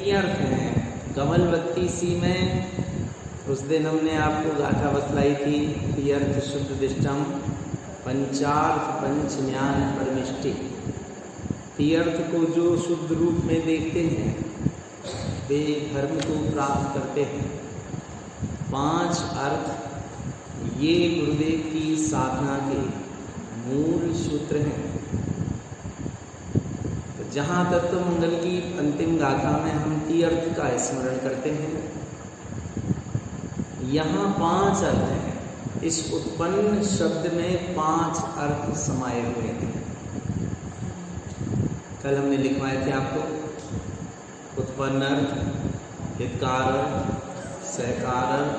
तीर्थ हैं। कमलवती सी में उस दिन हमने आपको गाथा बतलाई थी, तीर्थ शुद्ध दिष्टम पंचार्थ पंचम्यान परमिष्टि। तीर्थ को जो शुद्ध रूप में देखते हैं वे धर्म को प्राप्त करते हैं। 5 अर्थ ये गुरुदेव की साधना के मूल सूत्र हैं। तो जहाँ तत्व मंगल की अंतिम गाथा में हम तीर्थ का स्मरण करते हैं, यहाँ 5 अर्थ हैं। इस उत्पन्न शब्द में 5 अर्थ समाये हुए हैं। कल हमने लिखवाए थे आपको उत्पन्न अर्थ, हितकार अर्थ, सहकार अर्थ,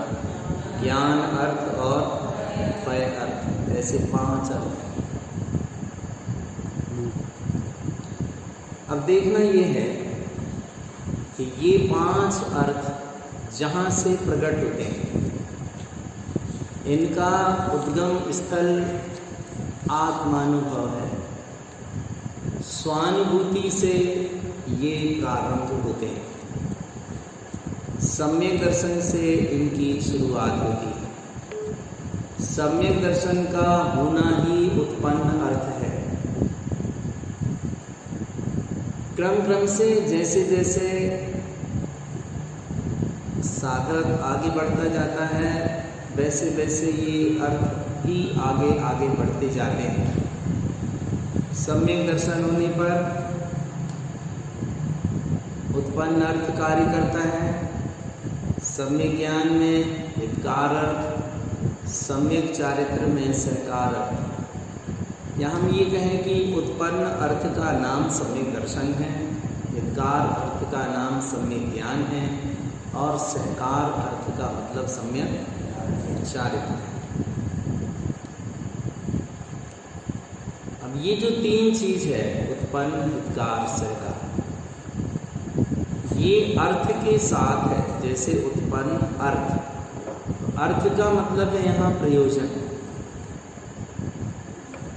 ज्ञान अर्थ और पय अर्थ, ऐसे 5 अर्थ हैं। अब देखना ये है कि ये 5 अर्थ जहाँ से प्रकट होते हैं, इनका उद्गम स्थल आत्मानुभव है। स्वानुभूति से ये प्रारंभ होते हैं। सम्यक दर्शन से इनकी शुरुआत होती है। सम्यक दर्शन का होना ही उत्पन्न अर्थ है। क्रम क्रम से जैसे जैसे साधक आगे बढ़ता जाता है, वैसे वैसे ये अर्थ भी आगे आगे बढ़ते जाते हैं। सम्यक दर्शन होने पर उत्पन्न अर्थ कार्य करता है। सम्यक ज्ञान में हितकार अर्थ, सम्यक चारित्र में सहकार अर्थ। या हम ये कहें कि उत्पन्न अर्थ का नाम सम्यक दर्शन है, हितकार अर्थ का नाम सम्यक ज्ञान है और सहकार अर्थ का मतलब सम्यक चारित्र है। अब ये जो 3 चीज है, उत्पन्न, हितकार, सहकार, ये अर्थ के साथ है। जैसे उत्पन्न अर्थ, अर्थ का मतलब है यहाँ प्रयोजन,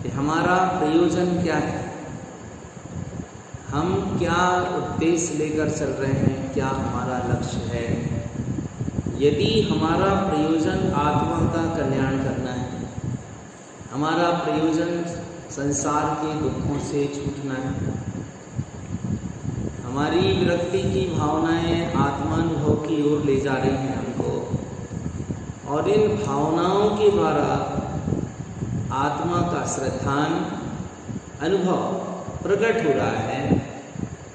कि हमारा प्रयोजन क्या है, हम क्या उद्देश्य लेकर चल रहे हैं, क्या हमारा लक्ष्य है। यदि हमारा प्रयोजन आत्मा का कल्याण करना है, हमारा प्रयोजन संसार के दुखों से छूटना है, हमारी विरक्ति की भावनाएं आत्मानुभव की ओर ले जा रही हैं हमको, और इन भावनाओं के द्वारा आत्मा का श्रद्धान अनुभव प्रकट हो रहा है,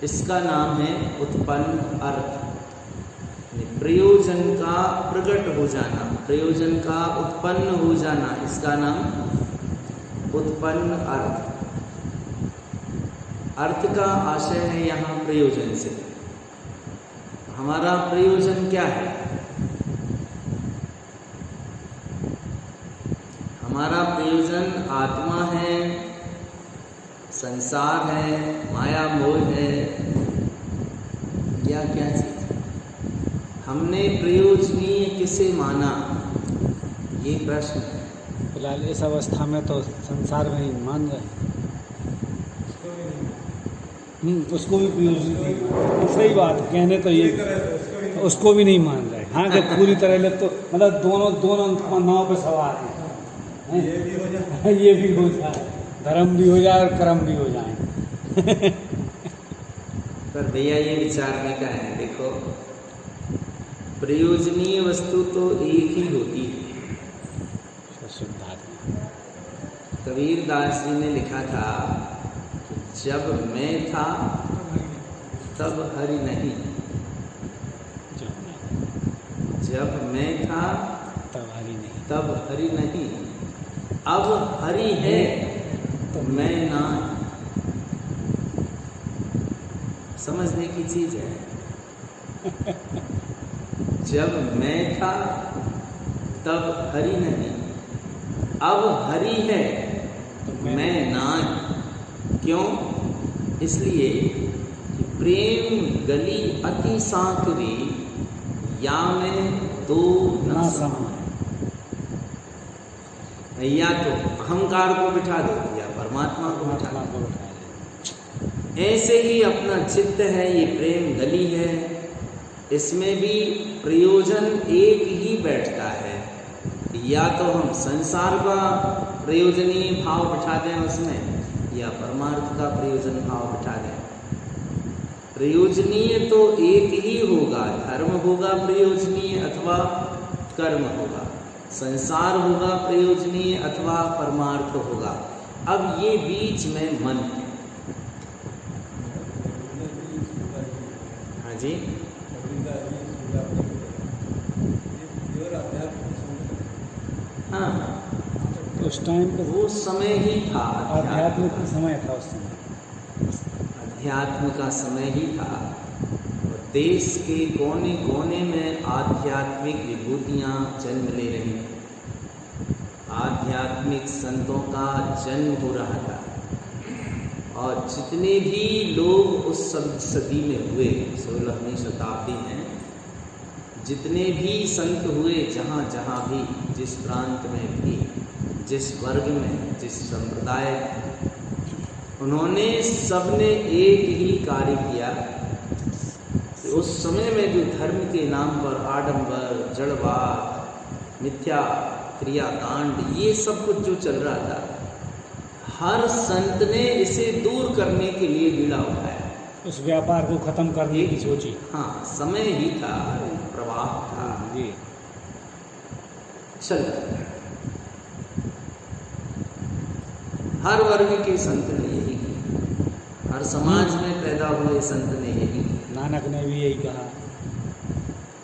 इसका नाम है उत्पन्न अर्थ। प्रयोजन का प्रकट हो जाना, प्रयोजन का उत्पन्न हो जाना, इसका नाम उत्पन्न अर्थ। अर्थ का आशय है यहाँ प्रयोजन से। हमारा प्रयोजन क्या है? हमारा प्रयोजन आत्मा है, संसार है, माया मोह है, या क्या चीज? हमने प्रयोजनीय किसे माना, ये प्रश्न है। फिलहाल इस अवस्था में तो संसार में ही मान रहे, उसको भी प्रयोजनीय, सही बात कहने तो ये उसको भी नहीं मान रहे। हाँ, जब पूरी तरह ले तो मतलब दोनों नाव पे सवार हैं, ये भी हो जाए, धर्म भी हो जाए और कर्म भी हो जाए। पर भैया ये विचारने का है, देखो प्रयोजनीय वस्तु तो एक ही होती है। कबीर दास जी ने लिखा था, जब मैं था तब हरि नहीं, जब मैं था तब हरि नहीं, अब हरि है तो मैं ना। समझने की चीज है। जब मैं था तब हरि नहीं, अब हरि है तो मैं ना। क्यों? इसलिए कि प्रेम गली अति सांकरी, या में दो न समान। या तो अहंकार को बिठा दो या परमात्मा को बिठा दो। ऐसे ही अपना चित्त है, ये प्रेम गली है, इसमें भी प्रयोजन एक ही बैठता है। या तो हम संसार का प्रयोजनीय भाव बिठा दें उसमें, या परमार्थ का प्रयोजन भाव बिठा दें। प्रयोजनीय तो एक ही होगा, धर्म होगा प्रयोजनीय अथवा कर्म होगा, संसार होगा प्रयोजनीय अथवा परमार्थ होगा। अब ये बीच में मन है। हाँ जी, हाँ, उस टाइम पे वो समय ही था, आध्यात्म का समय था उस समय। अध्यात्म का समय ही था। देश के कोने कोने में आध्यात्मिक विभूतियाँ जन्म ले रही हैं, आध्यात्मिक संतों का जन्म हो रहा था। और जितने भी लोग उस सदी में हुए, 16वीं शताब्दी में जितने भी संत हुए, जहाँ जहाँ भी, जिस प्रांत में भी, जिस वर्ग में, जिस संप्रदाय में, उन्होंने सबने एक ही कार्य किया कि उस समय में जो धर्म के नाम पर आडंबर, जड़वाद, मिथ्या क्रियाकांड, ये सब कुछ जो चल रहा था, हर संत ने इसे दूर करने के लिए बीड़ा उठाया, उस व्यापार को खत्म करने की सोची। हाँ, समय ही था, प्रवाह था जी, चल रहा था। हर वर्ग के संत ने यही किया, हर समाज में पैदा हुए संत ने यही किया। नानक ने भी यही कहा।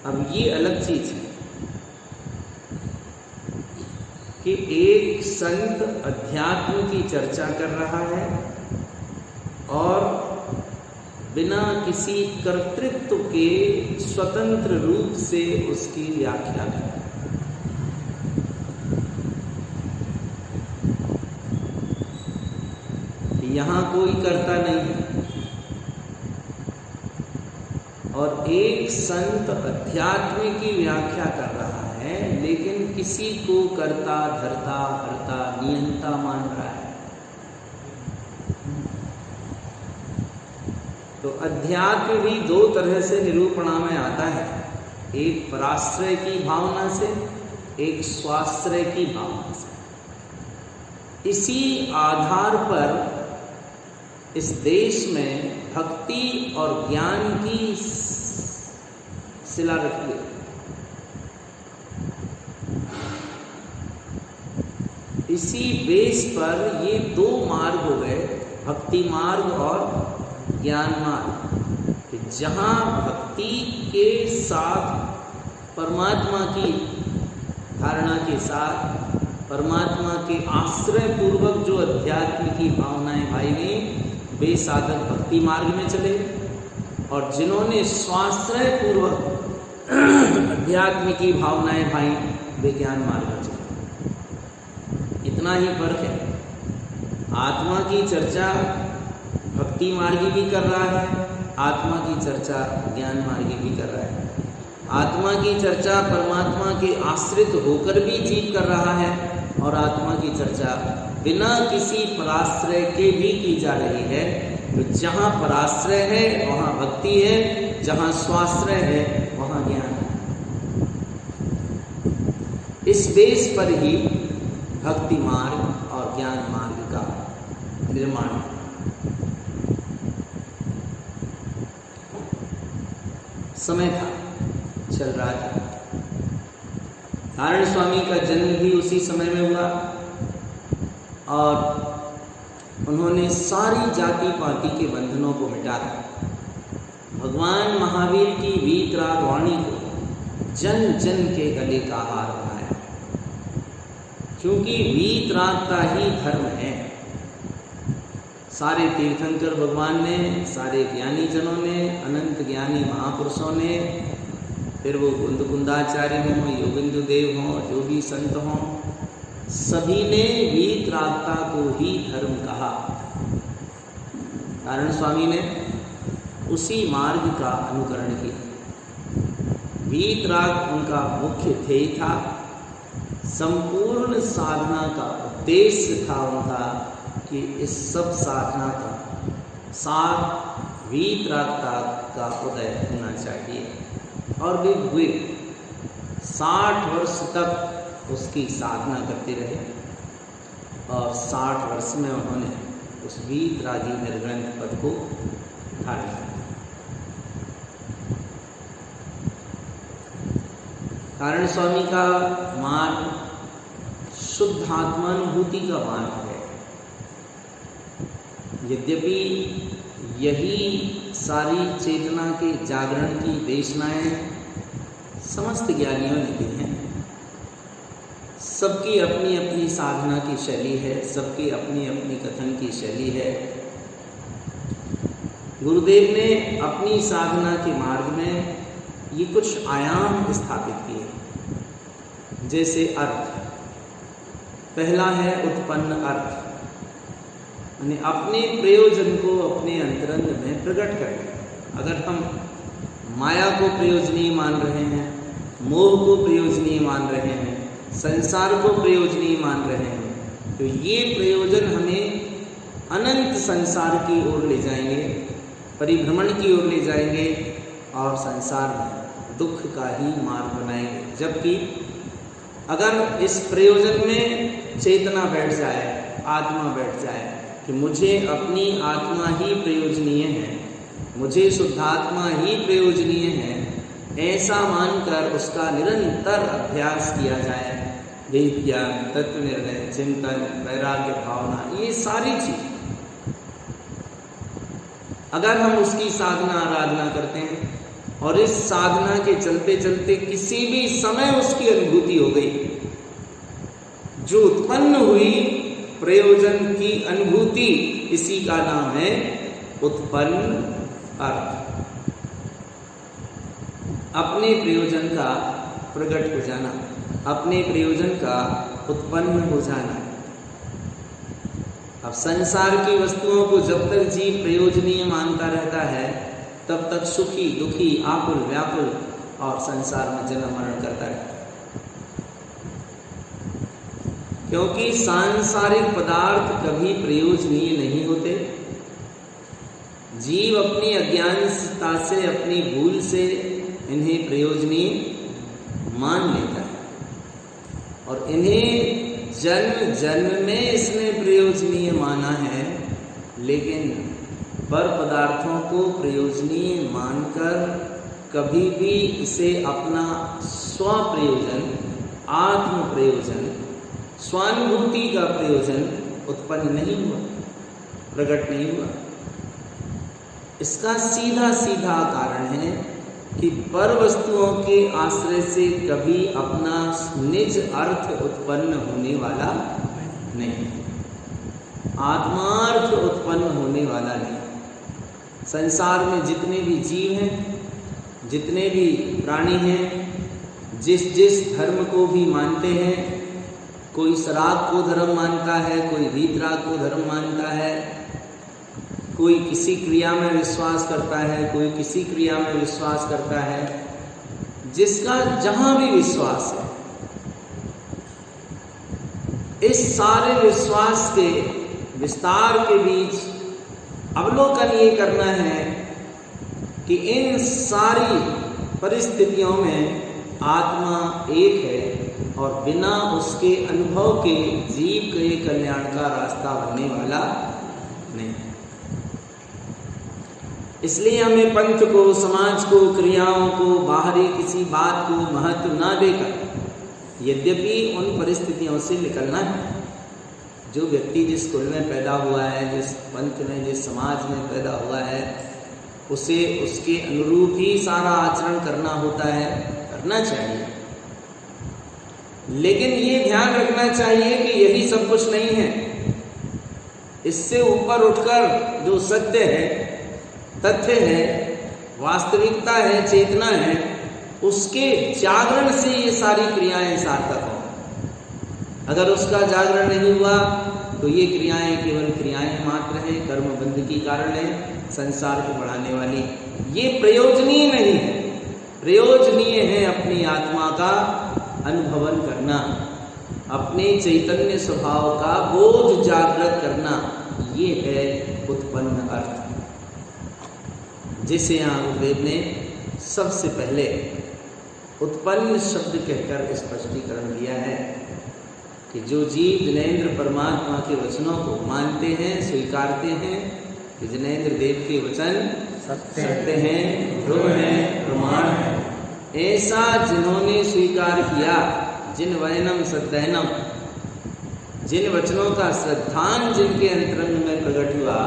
अब ये अलग चीज है कि एक संत अध्यात्म की चर्चा कर रहा है और बिना किसी कर्तृत्व के स्वतंत्र रूप से उसकी व्याख्या कर रहा है। यहाँ कोई कर्ता नहीं है। और एक संत अध्यात्म की व्याख्या कर रहा है, लेकिन किसी को कर्ता, धर्ता, हर्ता, नियंता मान रहा है। तो अध्यात्म भी दो तरह से निरूपणा में आता है, एक पराश्रय की भावना से, एक स्वाश्रय की भावना से। इसी आधार पर इस देश में भक्ति और ज्ञान की सिला रखी है। इसी बेस पर ये दो मार्ग हो गए, भक्ति मार्ग और ज्ञान मार्ग, कि जहाँ भक्ति के साथ परमात्मा की धारणा के साथ, परमात्मा के आश्रय पूर्वक जो अध्यात्म की भावनाएं भाई ने, वे साधक भक्ति मार्ग में चले, और जिन्होंने स्वाश्रय पूर्वक अध्यात्म की भावनाएं भाई, वे ज्ञान मार्ग में चले। इतना ही फर्क है। आत्मा की चर्चा भक्ति मार्गी भी कर रहा है, आत्मा की चर्चा ज्ञान मार्गी भी कर रहा है। आत्मा की चर्चा परमात्मा के आश्रित होकर भी जीव कर रहा है, और आत्मा की चर्चा बिना किसी पराश्रय के भी की जा रही है। तो जहाँ पराश्रय है वहाँ भक्ति है, जहाँ स्वाश्रय है वहाँ ज्ञान है। इस बेस पर ही भक्ति मार्ग और ज्ञान मार्ग का निर्माण है। समय था, चल रहा था। नारायण स्वामी का जन्म भी उसी समय में हुआ, और उन्होंने सारी जाति पाति के बंधनों को मिटा दिया। भगवान महावीर की वीतराग वाणी को जन जन के गले का हार बनाया, क्योंकि वीतरागता ही धर्म है। सारे तीर्थंकर भगवान ने, सारे ज्ञानी जनों ने, अनंत ज्ञानी महापुरुषों ने, फिर वो कुंदाचार्य हों, योगिंदु देव हों, जो भी संत हों, सभी ने वीतरागता को ही धर्म कहा। नारायण स्वामी ने उसी मार्ग का अनुकरण किया। वीतराग उनका मुख्य ध्येय था, संपूर्ण साधना का उद्देश्य था उनका कि इस सब साधना का सार वीतरागता का उदय होना चाहिए। और वे हुए 60 वर्ष तक उसकी साधना करते रहे और 60 वर्ष में उन्होंने उस वीतरागी निर्ग्रंथ पद को धारण किया। कारण स्वामी का मार्ग शुद्ध आत्मानुभूति का मार्ग है। यद्यपि यही सारी चेतना के जागरण की देशनाएं समस्त ज्ञानियों ने दी हैं। सबकी अपनी अपनी साधना की शैली है, सबकी अपनी अपनी कथन की शैली है। गुरुदेव ने अपनी साधना के मार्ग में ये कुछ आयाम स्थापित किए। जैसे अर्थ, पहला है उत्पन्न अर्थ, यानी अपने प्रयोजन को अपने अंतरंग में प्रकट करना। अगर हम माया को प्रयोजनीय मान रहे हैं, मोह को प्रयोजनीय मान रहे हैं, संसार को प्रयोजनीय मान रहे हैं, तो ये प्रयोजन हमें अनंत संसार की ओर ले जाएंगे, परिभ्रमण की ओर ले जाएंगे और संसार में दुख का ही मार्ग बनाएंगे। जबकि अगर इस प्रयोजन में चेतना बैठ जाए, आत्मा बैठ जाए कि मुझे अपनी आत्मा ही प्रयोजनीय है, मुझे शुद्धात्मा ही प्रयोजनीय है, ऐसा मानकर उसका निरंतर अभ्यास किया जाए, वेद ज्ञान, तत्व निर्णय, चिंतन, वैराग्य भावना, ये सारी चीज अगर हम उसकी साधना आराधना करते हैं और इस साधना के चलते चलते किसी भी समय उसकी अनुभूति हो गई, जो उत्पन्न हुई प्रयोजन की अनुभूति, इसी का नाम है उत्पन्न अर्थ। अपने प्रयोजन का प्रकट हो जाना, अपने प्रयोजन का उत्पन्न हो जाना। अब संसार की वस्तुओं को जब तक जीव प्रयोजनीय मानता रहता है, तब तक सुखी दुखी आकुल व्याकुल और संसार में जन्म मरण करता रहता है। क्योंकि सांसारिक पदार्थ कभी प्रयोजनीय नहीं होते। जीव अपनी अज्ञानता से, अपनी भूल से इन्हें प्रयोजनीय मान लेता है और इन्हें जन्म जन्म में इसने प्रयोजनीय माना है। लेकिन पर पदार्थों को प्रयोजनीय मानकर कभी भी इसे अपना स्व प्रयोजन, आत्म प्रयोजन, स्वानुभूति का प्रयोजन उत्पन्न नहीं हुआ, प्रकट नहीं हुआ। इसका सीधा सीधा कारण है कि पर वस्तुओं के आश्रय से कभी अपना निज अर्थ उत्पन्न होने वाला नहीं, आत्मार्थ उत्पन्न होने वाला नहीं। संसार में जितने भी जीव हैं, जितने भी प्राणी हैं, जिस जिस धर्म को भी मानते हैं, कोई शराब को धर्म मानता है, कोई वीतराग को धर्म मानता है, कोई किसी क्रिया में विश्वास करता है, कोई किसी क्रिया में विश्वास करता है। जिसका जहां भी विश्वास है, इस सारे विश्वास के विस्तार के बीच अवलोकन ये करना है कि इन सारी परिस्थितियों में आत्मा एक है और बिना उसके अनुभव के जीव के कल्याण का रास्ता बनने वाला नहीं। इसलिए हमें पंथ को, समाज को, क्रियाओं को, बाहरी किसी बात को महत्व ना देकर यद्यपि उन परिस्थितियों से निकलना है। जो व्यक्ति जिस कुल में पैदा हुआ है, जिस पंथ में, जिस समाज में पैदा हुआ है, उसे उसके अनुरूप ही सारा आचरण करना होता है, करना चाहिए। लेकिन ये ध्यान रखना चाहिए कि यही सब कुछ नहीं है। इससे ऊपर उठकर जो सत्य है, तथ्य है, वास्तविकता है, चेतना है, उसके जागरण से ये सारी क्रियाएं सार्थक हों। अगर उसका जागरण नहीं हुआ तो ये क्रियाएं केवल क्रियाएं मात्र हैं, कर्म बंध की कारण है, संसार को बढ़ाने वाली। ये प्रयोजनीय नहीं है। प्रयोजनीय है अपनी आत्मा का अनुभवन करना, अपने चैतन्य स्वभाव का बोध जागृत करना। ये है उत्पन्न अर्थ, जिसे यहाँ गुरुदेव ने सबसे पहले उत्पन्न शब्द कहकर स्पष्टीकरण दिया है कि जो जीव जिनेंद्र परमात्मा के वचनों को मानते हैं, स्वीकारते हैं कि जिनेंद्र देव के वचन सत्य हैं, ध्रुव हैं, प्रमाण है, ऐसा जिन्होंने स्वीकार किया, जिन वयनम सद्दहनम, जिन वचनों का श्रद्धान जिनके अंतरंग में प्रकट हुआ,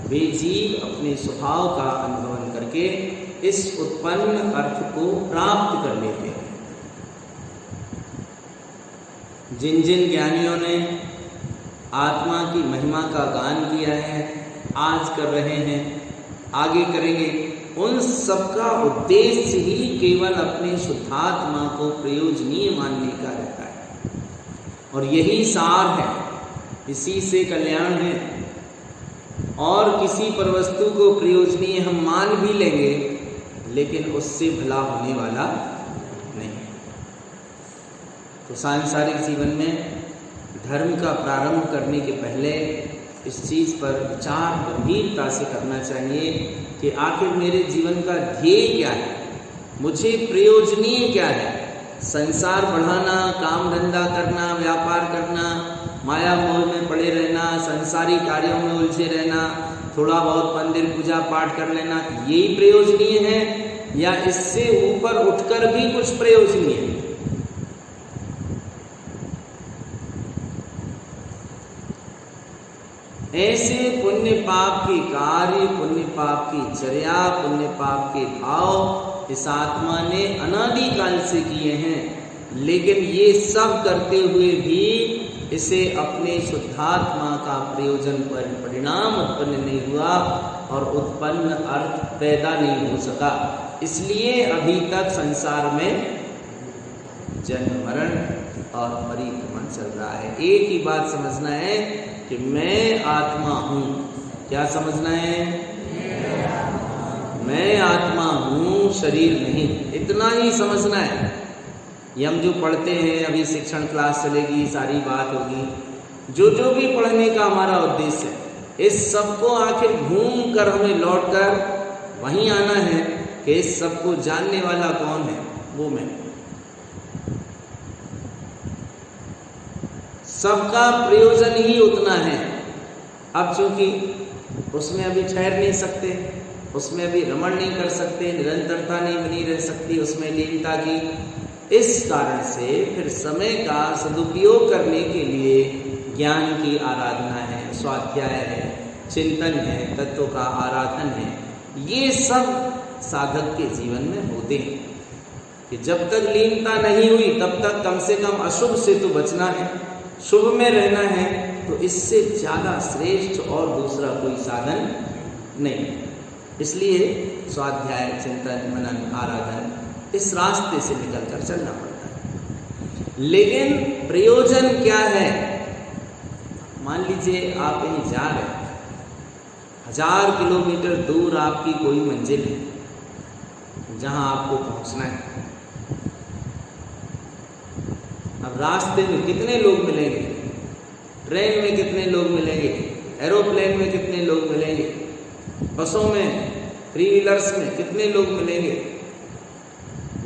वे जीव अपने स्वभाव का अनुभवन करके इस उत्पन्न अर्थ को प्राप्त कर लेते हैं। जिन जिन ज्ञानियों ने आत्मा की महिमा का गान किया है, आज कर रहे हैं, आगे करेंगे, उन सबका उद्देश्य ही केवल अपने शुद्धात्मा को प्रयोजनीय मानने का रहता है और यही सार है, इसी से कल्याण है। और किसी पर वस्तु को प्रयोजनीय हम मान भी लेंगे लेकिन उससे भला होने वाला नहीं। तो सांसारिक जीवन में धर्म का प्रारंभ करने के पहले इस चीज़ पर विचार गंभीरता से करना चाहिए कि आखिर मेरे जीवन का ध्येय क्या है, मुझे प्रयोजनीय क्या है। संसार बढ़ाना, काम धंधा करना, व्यापार करना, माया मोह में पड़े रहना, संसारी कार्यों में उलझे रहना, थोड़ा बहुत मंदिर पूजा पाठ कर लेना, यही प्रयोजनीय है या इससे ऊपर उठकर भी कुछ प्रयोजनीय है? ऐसे पुण्य पाप के कार्य, पुण्य पाप की चर्या, पुण्य पाप के भाव इस आत्मा ने अनादिकाल से किए हैं, लेकिन ये सब करते हुए भी इसे अपने शुद्धात्मा का प्रयोजन पर परिणाम उत्पन्न नहीं हुआ और उत्पन्न अर्थ पैदा नहीं हो सका। इसलिए अभी तक संसार में जन्म मरण और परिक्रमण चल रहा है। एक ही बात समझना है कि मैं आत्मा हूँ। क्या समझना है? मैं आत्मा हूँ, शरीर नहीं। इतना ही समझना है। ये हम जो पढ़ते हैं, अभी शिक्षण क्लास चलेगी, सारी बात होगी, जो भी पढ़ने का हमारा उद्देश्य है, इस सब को आखिर घूम कर हमें लौट कर वहीं आना है कि इस सब को जानने वाला कौन है? वो मैं। सबका प्रयोजन ही उतना है। अब चूंकि उसमें अभी ठहर नहीं सकते, उसमें अभी रमण नहीं कर सकते, निरंतरता नहीं बनी रह सकती उसमें लीनता की, इस कारण से फिर समय का सदुपयोग करने के लिए ज्ञान की आराधना है, स्वाध्याय है, चिंतन है, तत्व का आराधन है। ये सब साधक के जीवन में होते हैं कि जब तक लीनता नहीं हुई तब तक कम से कम अशुभ से तो बचना है, शुभ में रहना है। तो इससे ज़्यादा श्रेष्ठ और दूसरा कोई साधन नहीं। इसलिए स्वाध्याय, चिंतन, मनन, आराधन, इस रास्ते से निकलकर चलना पड़ता है। लेकिन प्रयोजन क्या है? मान लीजिए आप कहीं जा रहे हैं, 1000 किलोमीटर दूर आपकी कोई मंजिल है जहां आपको पहुंचना है। अब रास्ते में कितने लोग मिलेंगे? ट्रेन में कितने लोग मिलेंगे? एरोप्लेन में कितने लोग मिलेंगे? बसों में, थ्री व्हीलर्स में कितने लोग मिलेंगे?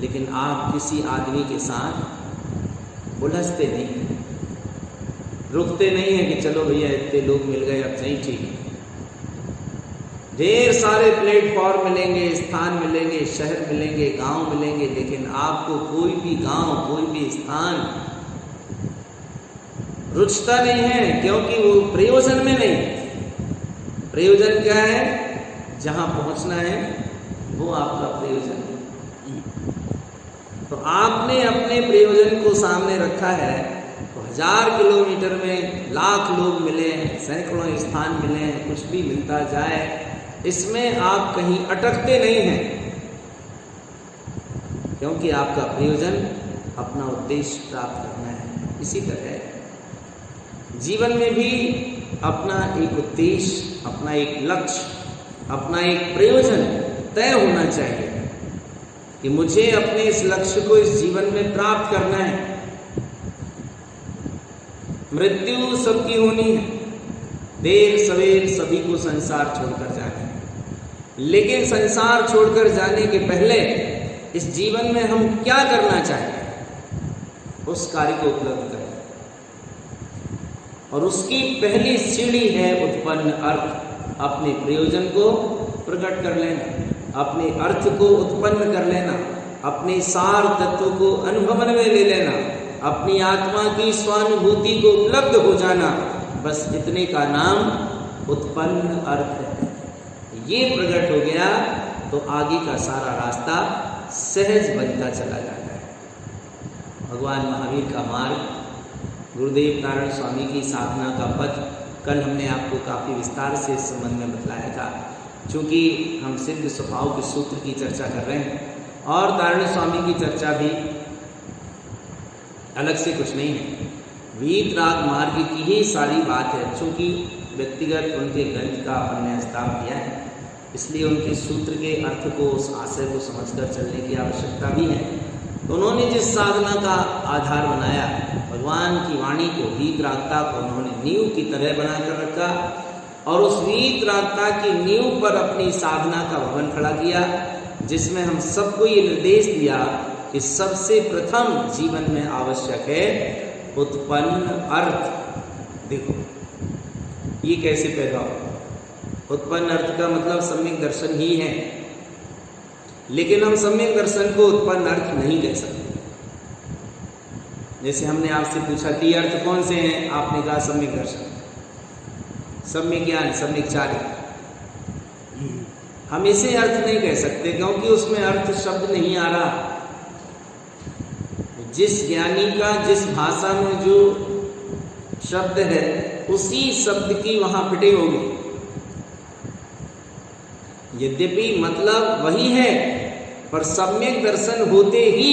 लेकिन आप किसी आदमी के साथ उलझते नहीं, रुकते नहीं हैं कि चलो भैया इतने लोग मिल गए अब सही ठीक है। ढेर सारे प्लेटफॉर्म मिलेंगे, स्थान मिलेंगे, शहर मिलेंगे, गांव मिलेंगे, लेकिन आपको कोई भी गांव, कोई भी स्थान रुचता नहीं है, क्योंकि वो प्रयोजन में नहीं। प्रयोजन क्या है? जहां पहुंचना है वो आपका प्रयोजन है। तो आपने अपने प्रयोजन को सामने रखा है, तो 1000 किलोमीटर में लाख लोग मिले हैं, सैकड़ों स्थान मिले हैं, कुछ भी मिलता जाए, इसमें आप कहीं अटकते नहीं हैं, क्योंकि आपका प्रयोजन अपना उद्देश्य प्राप्त करना है। इसी तरह जीवन में भी अपना एक उद्देश्य, अपना एक लक्ष्य, अपना एक प्रयोजन तय होना चाहिए कि मुझे अपने इस लक्ष्य को इस जीवन में प्राप्त करना है। मृत्यु सबकी होनी है, देर सवेर सभी को संसार छोड़कर जाना है, लेकिन संसार छोड़कर जाने के पहले इस जीवन में हम क्या करना चाहते हैं, उस कार्य को उपलब्ध करें। और उसकी पहली सीढ़ी है उत्पन्न अर्थ। अपने प्रयोजन को प्रकट कर लेना, अपने अर्थ को उत्पन्न कर लेना, अपने सार तत्व को अनुभवन में ले लेना, अपनी आत्मा की स्वानुभूति को उपलब्ध हो जाना, बस इतने का नाम उत्पन्न अर्थ है। ये प्रकट हो गया तो आगे का सारा रास्ता सहज बनता चला जाता है। भगवान महावीर का मार्ग, गुरुदेव नारायण स्वामी की साधना का पथ कल हमने आपको काफ़ी विस्तार से इस संबंध में बतलाया था। चूँकि हम सिद्ध स्वभाव के सूत्र की चर्चा कर रहे हैं और नारायण स्वामी की चर्चा भी अलग से कुछ नहीं है, वीतराग मार्ग की ही सारी बात है। चूँकि व्यक्तिगत उनके ग्रंथ का अपन ने हस्ताक्षर किया है, इसलिए उनके सूत्र के अर्थ को, उस आशय को समझकर चलने की आवश्यकता भी है। तो उन्होंने जिस साधना का आधार बनाया, भगवान की वाणी को, वीतरागता को उन्होंने नींव की तरह बनाकर रखा और उस वीतरागता की नींव पर अपनी साधना का भवन खड़ा किया, जिसमें हम सबको ये निर्देश दिया कि सबसे प्रथम जीवन में आवश्यक है उत्पन्न अर्थ। देखो ये कैसे पैदा हो। उत्पन्न अर्थ का मतलब सम्यक दर्शन ही है, लेकिन हम सम्यक दर्शन को उत्पन्न अर्थ नहीं कह सकते। जैसे हमने आपसे पूछा 3 अर्थ कौन से हैं, आपने कहा सम्यक दर्शन, सम्यक ज्ञान, सम्यक चार्य। हम इसे अर्थ नहीं कह सकते क्योंकि उसमें अर्थ शब्द नहीं आ रहा। जिस ज्ञानी का जिस भाषा में जो शब्द है, उसी शब्द की वहां फिटिंग होगी। यद्यपि मतलब वही है, पर सम्यक दर्शन होते ही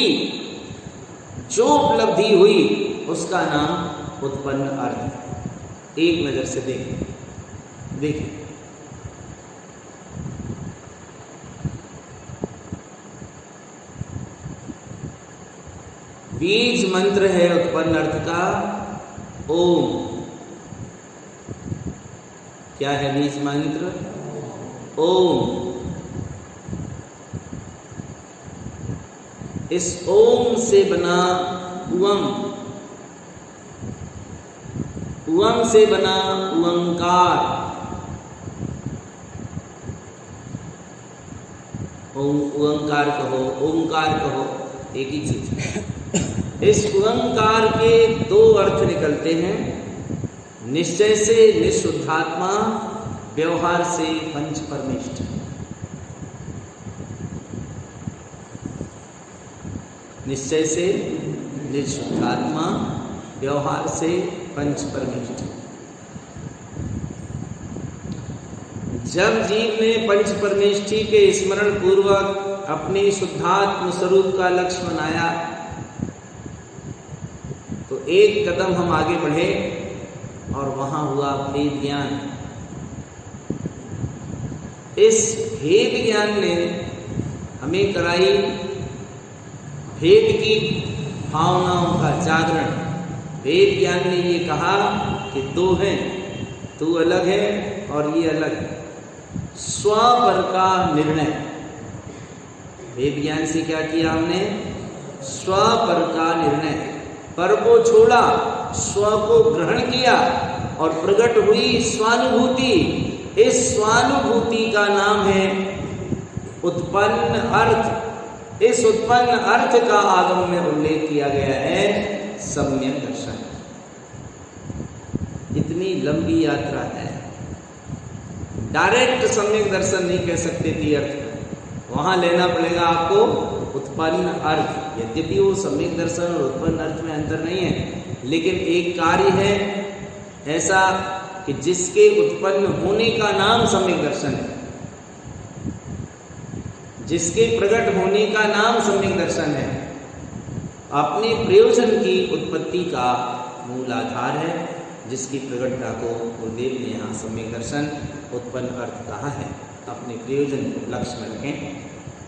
जो उपलब्धि हुई उसका नाम उत्पन्न अर्थ है। एक नजर से देखिए बीज मंत्र है उत्पन्न अर्थ का ओम। क्या है बीज मंत्र? ओम। इस ओम से बना उवम, उवम से बना ओंकार। ओंकार कहो, ओंकार कहो, एक ही चीज। इस ओंकार के 2 अर्थ निकलते हैं, निश्चय से निःशुद्धात्मा, व्यवहार से पंच परमेष्ठ। निश्चय से निःशुद्धात्मा, व्यवहार से पंच परमेष्ठ। जब जीव ने पंच परमेष्ठी के स्मरण पूर्वक अपने शुद्धात्म स्वरूप का लक्ष्य बनाया, तो एक कदम हम आगे बढ़े और वहां हुआ भेद ज्ञान। इस भेद ज्ञान ने हमें कराई भेद की भावनाओं का जागरण। भेद ज्ञान ने ये कहा कि 2 हैं, तू अलग है और ये अलग है। स्व पर का निर्णय। भेद ज्ञान से क्या किया हमने? स्व पर का निर्णय। पर को छोड़ा, स्व को ग्रहण किया और प्रकट हुई स्वानुभूति। इस स्वानुभूति का नाम है उत्पन्न अर्थ। इस उत्पन्न अर्थ का आगम में उल्लेख किया गया है सम्यक दर्शन। इतनी लंबी यात्रा है, डायरेक्ट सम्यक दर्शन नहीं कह सकते थी अर्थ। वहां लेना पड़ेगा आपको उत्पन्न अर्थ। यद्यपि वो सम्यक दर्शन और उत्पन्न अर्थ में अंतर नहीं है, लेकिन एक कार्य है ऐसा कि जिसके उत्पन्न होने का नाम सम्यक दर्शन है, जिसके प्रकट होने का नाम सम्यक दर्शन है। अपने प्रयोजन की उत्पत्ति का मूल आधार है, जिसकी प्रकटता को गुरुदेव ने यहाँ सम्यक दर्शन उत्पन्न अर्थ कहा है। अपने प्रयोजन को लक्ष्य में रखें,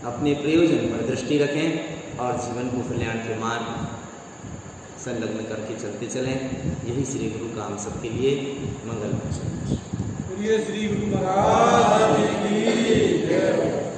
अपने प्रयोजन पर दृष्टि रखें और जीवन को कल्याण के मार्ग संलग्न करके चलते चलें। यही श्री गुरु का हम सबके लिए मंगल। श्री गुरु महाराज की जय।